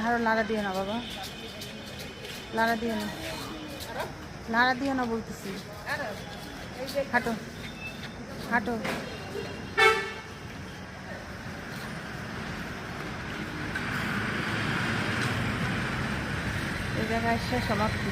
আরো লাড়া দিও না বাবা, লাড়া দিও না, লাড়া দিও না বলতেছি। হাঁটো হাঁটো। এই জায়গায় সমাপ্তি।